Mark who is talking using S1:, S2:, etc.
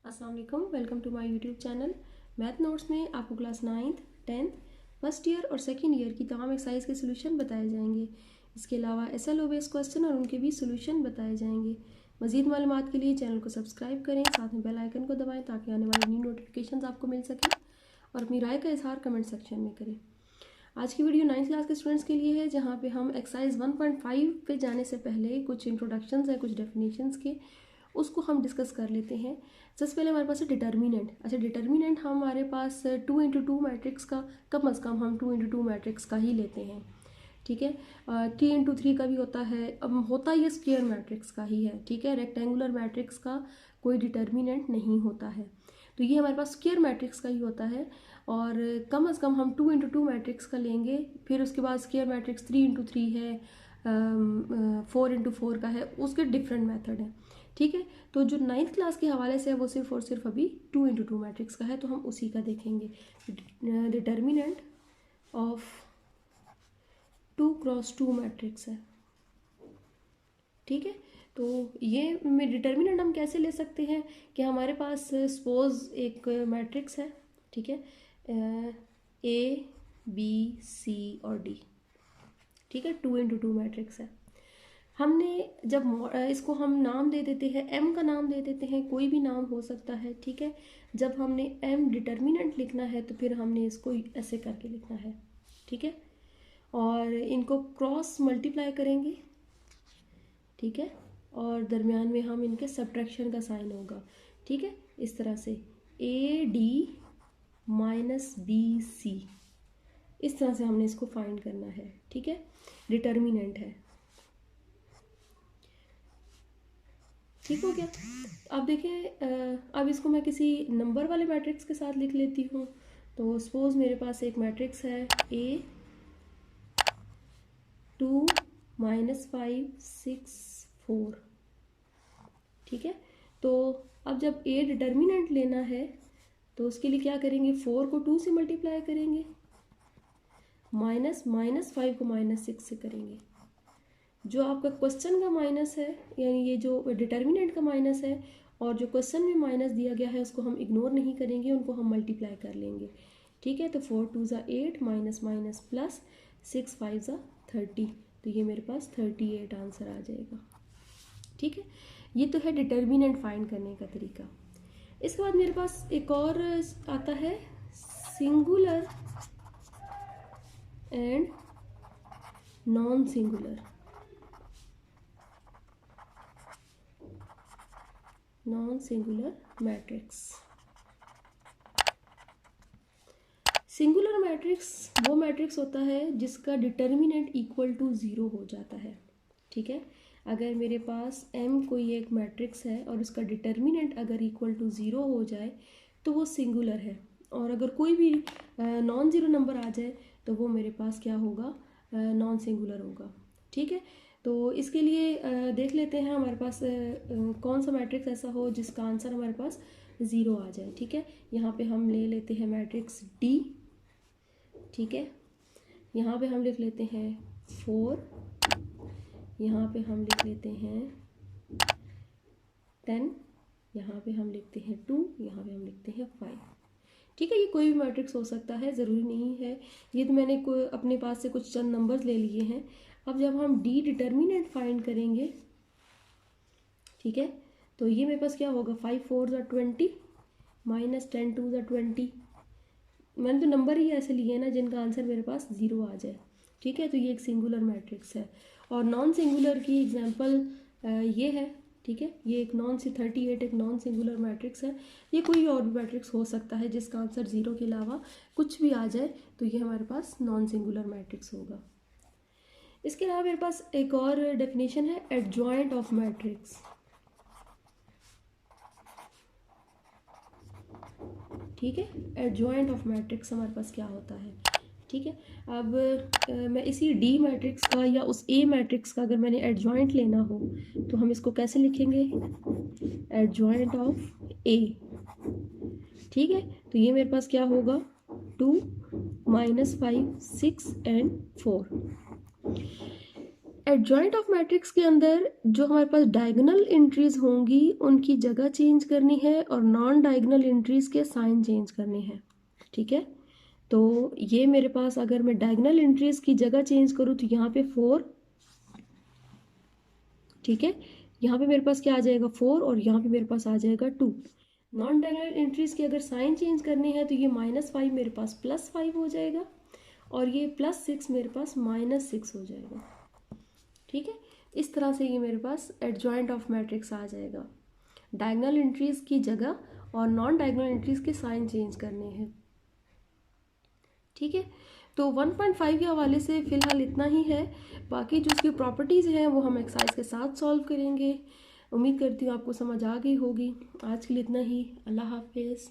S1: अस्सलाम वालेकुम, welcome to my YouTube channel. Math notes में आपको class 9th 10th first year और सेकंड ईयर की तमाम एक्सरसाइज के सोल्यूशन बताए जाएंगे। इसके अलावा SLO बेस्ड क्वेश्चन और उनके भी सोल्यूशन बताए जाएंगे। मज़ीद मालूमात के लिए चैनल को सब्सक्राइब करें, साथ में बेल आइकन को दबाएं ताकि आने वाली न्यू नोटिफिकेशन आपको मिल सके और अपनी राय का इजहार कमेंट सेक्शन में करें। आज की वीडियो 9th क्लास के स्टूडेंट्स के लिए है, जहाँ पे हम एक्सरसाइज 1.5 पे जाने से पहले कुछ इंट्रोडक्शंस है, कुछ डेफिनेशंस के, उसको हम डिस्कस कर लेते हैं। सबसे पहले हमारे पास है डिटर्मिनेंट। अच्छा, डिटर्मिनेंट हमारे पास 2 × 2 मैट्रिक्स का, कम अज़ कम हम 2 × 2 मैट्रिक्स का ही लेते हैं, ठीक है। 3 × 3 का भी होता है, अब होता ये स्क्वायर मैट्रिक्स का ही है, ठीक है। रेक्टेंगुलर मैट्रिक्स का कोई डिटर्मिनेंट नहीं होता है, तो ये हमारे पास स्क्वायर मैट्रिक्स का ही होता है। और कम अज़ कम हम 2 × 2 मैट्रिक्स का लेंगे। फिर उसके बाद स्क्वायर मैट्रिक्स 3 × 3 है, 4 × 4 का है, उसके डिफरेंट मेथड है, ठीक है। तो जो 9th क्लास के हवाले से है वो सिर्फ और सिर्फ अभी 2 × 2 मैट्रिक्स का है, तो हम उसी का देखेंगे। डिटर्मिनेंट ऑफ 2 × 2 मैट्रिक्स है, ठीक है। तो ये में डिटर्मिनेंट हम कैसे ले सकते हैं कि हमारे पास सपोज एक मैट्रिक्स है, ठीक है, A B C और D, ठीक है, 2 × 2 मैट्रिक्स है। हमने जब इसको हम नाम दे देते हैं, M का नाम दे देते हैं, कोई भी नाम हो सकता है, ठीक है। जब हमने M डिटर्मिनेंट लिखना है तो फिर हमने इसको ऐसे करके लिखना है, ठीक है। और इनको क्रॉस मल्टीप्लाई करेंगे, ठीक है, और दरमियान में हम इनके सब्ट्रैक्शन का साइन होगा, ठीक है। इस तरह से AD - BC, इस तरह से हमने इसको फाइंड करना है, ठीक है। डिटर्मिनेंट है, ठीक हो गया। अब देखें, अब इसको मैं किसी नंबर वाले मैट्रिक्स के साथ लिख लेती हूँ। तो सपोज मेरे पास एक मैट्रिक्स है A2 - 5 6 4, ठीक है। तो अब जब A डिटर्मिनेंट लेना है तो उसके लिए क्या करेंगे, 4 को 2 से मल्टीप्लाई करेंगे, -5 को -6 से करेंगे। जो आपका क्वेश्चन का माइनस है, यानी ये जो डिटर्मिनेंट का माइनस है और जो क्वेश्चन में माइनस दिया गया है, उसको हम इग्नोर नहीं करेंगे, उनको हम मल्टीप्लाई कर लेंगे, ठीक है। तो 4 × 2 = 8, माइनस प्लस 6 × 5 = 30, तो ये मेरे पास 38 आंसर आ जाएगा, ठीक है। ये तो है डिटर्मिनेंट फाइंड करने का तरीका। इसके बाद मेरे पास एक और आता है singular and non singular matrix. Singular matrix वो मैट्रिक्स होता है जिसका डिटर्मिनेंट इक्वल टू 0 हो जाता है, ठीक है। अगर मेरे पास M कोई एक मैट्रिक्स है और उसका डिटर्मिनेंट अगर इक्वल टू 0 हो जाए तो वो सिंगुलर है, और अगर कोई भी नॉन ज़ीरो नंबर आ जाए तो वो मेरे पास क्या होगा, नॉन सिंगुलर होगा, ठीक है। तो इसके लिए देख लेते हैं हमारे पास कौन सा मैट्रिक्स ऐसा हो जिसका आंसर हमारे पास 0 आ जाए, ठीक है। यहाँ पे हम ले लेते हैं मैट्रिक्स D, ठीक है। यहाँ पे हम लिख लेते हैं 4, यहाँ पे हम लिख लेते हैं 10, यहाँ पे हम लिखते हैं 2, यहाँ पे हम लिखते हैं 5, ठीक है। ये कोई भी मैट्रिक्स हो सकता है, ज़रूरी नहीं है। ये तो मैंने अपने पास से कुछ चंद नंबर्स ले लिए हैं। अब जब हम D डिटर्मिनेंट फाइंड करेंगे, ठीक है, तो ये मेरे पास क्या होगा, 5 × 4 = 20, -10 × 2 = 20। मैंने तो नंबर ही ऐसे लिए हैं ना जिनका आंसर मेरे पास 0 आ जाए, ठीक है। तो ये एक सिंगुलर मैट्रिक्स है। और नॉन सिंगुलर की एग्जांपल ये है, ठीक है। ये एक 38 एक नॉन सिंगुलर मैट्रिक्स है। ये कोई और भी मैट्रिक्स हो सकता है जिसका आंसर 0 के अलावा कुछ भी आ जाए, तो ये हमारे पास नॉन सिंगुलर मैट्रिक्स होगा। इसके अलावा मेरे पास एक और डेफिनेशन है, एडजॉइंट ऑफ मैट्रिक्स, ठीक है। एडजॉइंट ऑफ मैट्रिक्स हमारे पास क्या होता है, ठीक है। अब मैं इसी D मैट्रिक्स का या उस A मैट्रिक्स का अगर मैंने एडजॉइंट लेना हो तो हम इसको कैसे लिखेंगे, एडजॉइंट ऑफ A, ठीक है। तो ये मेरे पास क्या होगा, 2 - 5 6 और 4। एडजॉइंट ऑफ मैट्रिक्स के अंदर जो हमारे पास डायगोनल एंट्रीज होंगी उनकी जगह चेंज करनी है और नॉन डायगोनल एंट्रीज के साइन चेंज करने हैं। ठीक है, तो ये मेरे पास अगर मैं डायगोनल एंट्रीज की जगह चेंज करूँ तो यहाँ पे 4, ठीक है, यहाँ पे मेरे पास क्या आ जाएगा 4 और यहाँ पे मेरे पास आ जाएगा 2। नॉन डायगोनल एंट्रीज की अगर साइन चेंज करनी है तो ये -5 मेरे पास +5 हो जाएगा और ये +6 मेरे पास -6 हो जाएगा। ठीक है, इस तरह से ये मेरे पास एडजॉइंट ऑफ मैट्रिक्स आ जाएगा। डायगोनल एंट्रीज की जगह और नॉन डायगोनल एंट्रीज के साइन चेंज करने हैं। ठीक है, तो 1.5 के हवाले से फ़िलहाल इतना ही है। बाकी जो इसकी प्रॉपर्टीज़ हैं वो हम एक्सरसाइज के साथ सॉल्व करेंगे। उम्मीद करती हूँ आपको समझ आ गई होगी। आज के लिए इतना ही। अल्लाह हाफिज़।